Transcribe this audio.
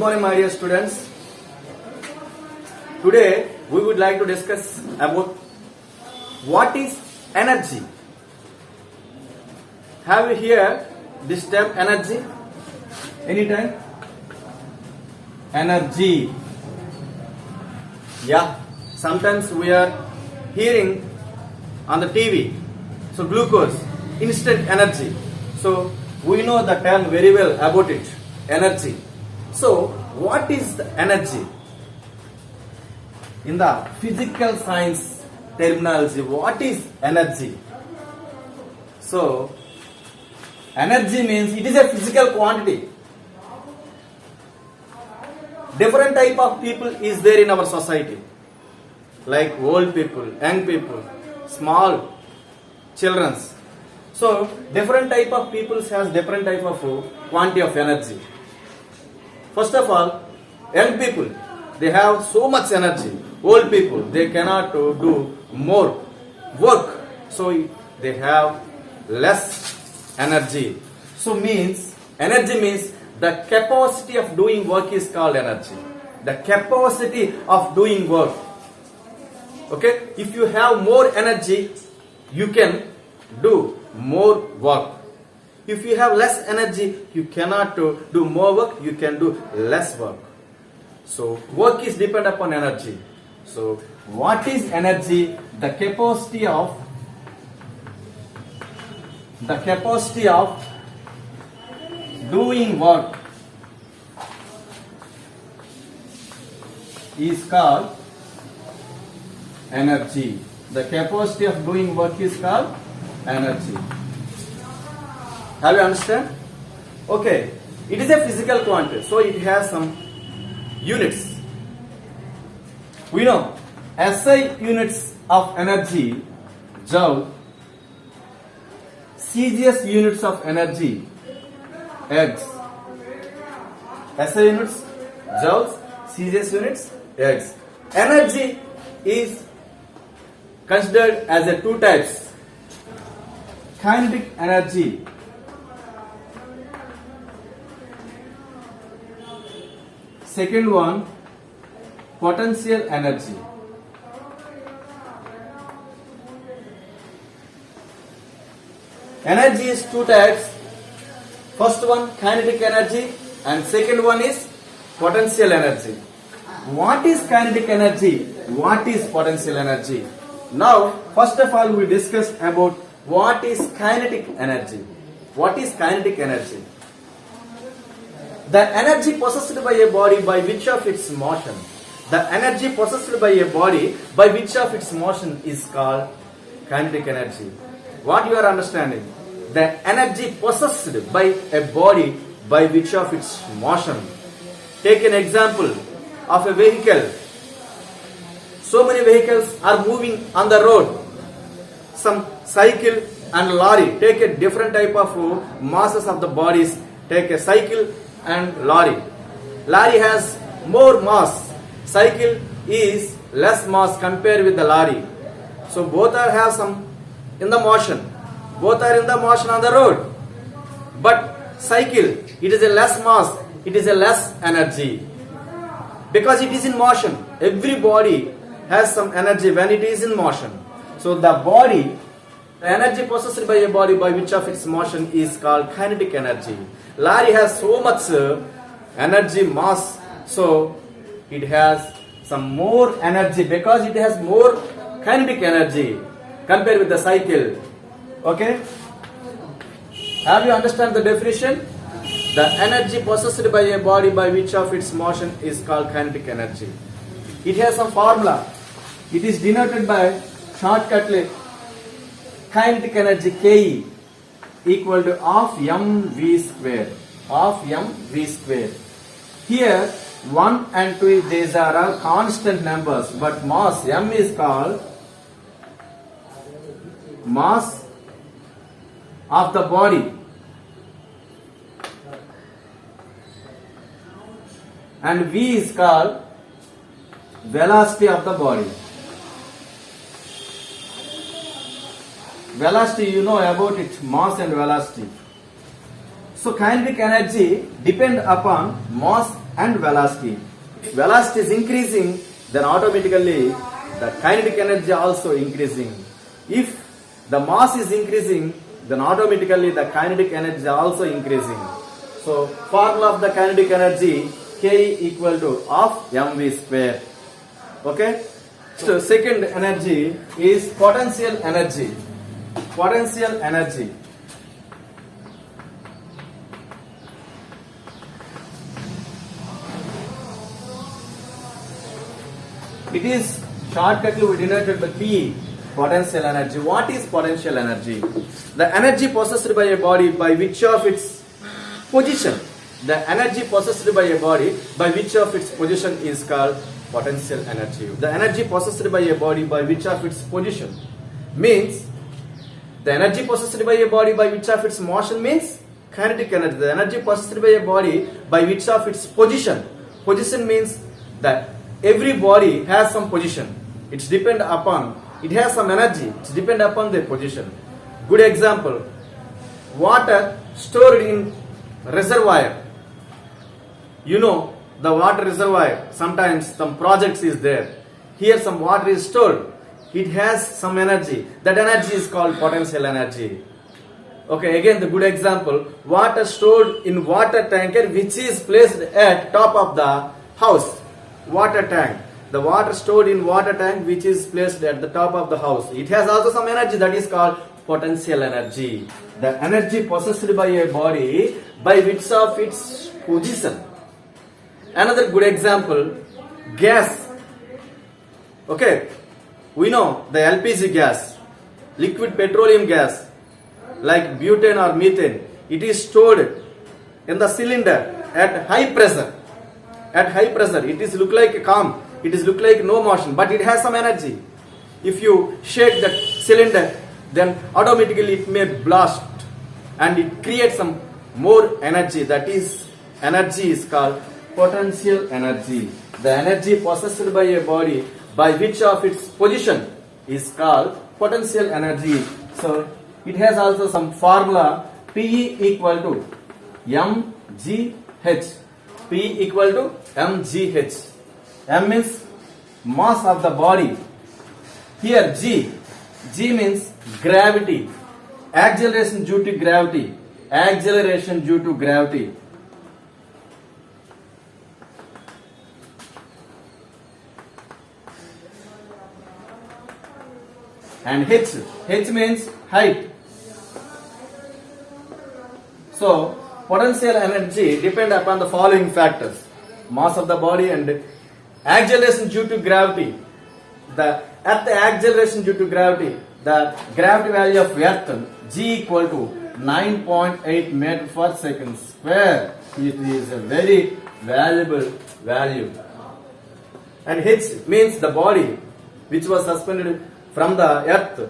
morning, my dear students. Today we would like to discuss about what is energy. Have you heard this term energy? Anytime? Energy. Yeah. Sometimes we are hearing on the TV. So glucose, instant energy. So we know the term very well about it. Energy. So what is the energy? In the physical science terminology, what is energy? So energy means it is a physical quantity. Different type of people is there in our society, like old people, young people, small children. So different type of people has different type of quantity of energy. First of all, young people, they have so much energy. Old people, they cannot do more work, so they have less energy. So energy means the capacity of doing work is called energy. The capacity of doing work. Okay, if you have more energy, you can do more work. If you have less energy, you cannot do more work, you can do less work. So work is dependent upon energy. So what is energy? The capacity of doing work is called energy. The capacity of doing work is called energy. Have you understand? Okay. It is a physical quantity, so it has some units. We know SI units of energy, joule. Celsius units of energy, eggs. SI units, joules. Celsius units, eggs. Energy is considered as a two types. Kinetic energy. Second one, potential energy. Energy is two types. First one, kinetic energy, and second one is potential energy. What is kinetic energy? What is potential energy? Now, first of all, we discuss about what is kinetic energy. What is kinetic energy? The energy possessed by a body by which of its motion. The energy possessed by a body by which of its motion is called kinetic energy. What you are understanding? The energy possessed by a body by which of its motion. Take an example of a vehicle. So many vehicles are moving on the road. Some cycle and lorry. Take a different type of masses of the bodies. Take a cycle and lorry. Lorry has more mass. Cycle is less mass compared with the lorry. So both have some in the motion. Both are in the motion on the road. But cycle, it is a less mass. It is a less energy. Because it is in motion. Every body has some energy when it is in motion. So the energy possessed by a body by which of its motion is called kinetic energy. Lorry has so much energy mass, so it has some more energy because it has more kinetic energy compared with the cycle. Okay? Have you understand the definition? The energy possessed by a body by which of its motion is called kinetic energy. It has some formula. It is denoted by shortcutly kinetic energy Ke equal to half mv square. Half mv square. Here 1 and 2, these are all constant numbers, but mass m is called mass of the body, and v is called velocity of the body. Velocity, you know about it, mass and velocity. So kinetic energy depend upon mass and velocity. Velocity is increasing, then automatically the kinetic energy also increasing. If the mass is increasing, then automatically the kinetic energy also increasing. So formula of the kinetic energy, K equal to half mv square. Okay. So second energy is potential energy. Potential energy. It is shortcutly denoted by P, potential energy. What is potential energy? The energy possessed by a body by which of its position. The energy possessed by a body by which of its position is called potential energy. The energy possessed by a body by which of its position means the energy possessed by a body by which of its motion means kinetic energy. The energy possessed by a body by which of its position. Position means that every body has some position. It has some energy. It's depend upon their position. Good example, water stored in reservoir. You know, the water reservoir, sometimes some projects is there. Here some water is stored. It has some energy. That energy is called potential energy. Okay, again the good example, water stored in water tanker which is placed at top of the house. Water tank. The water stored in water tank which is placed at the top of the house. It has also some energy, that is called potential energy. The energy possessed by a body by which of its position. Another good example, gas. Okay, we know the LPG gas, liquid petroleum gas, like butane or methane. It is stored in the cylinder at high pressure. At high pressure, it is look like calm. It is look like no motion, but it has some energy. If you shake that cylinder, then automatically it may blast, and it creates some more energy. That is, energy is called potential energy. The energy possessed by a body by which of its position is called potential energy. So it has also some formula, P equal to mgh. P equal to mgh. M means mass of the body. Here G means gravity. Acceleration due to gravity. Acceleration due to gravity. And H means height. So potential energy depend upon the following factors: mass of the body and acceleration due to gravity. At the acceleration due to gravity, the gravity value of Earth G equal to 9.8 meter per second square. It is a very valuable value. And H means the body which was suspended from the earth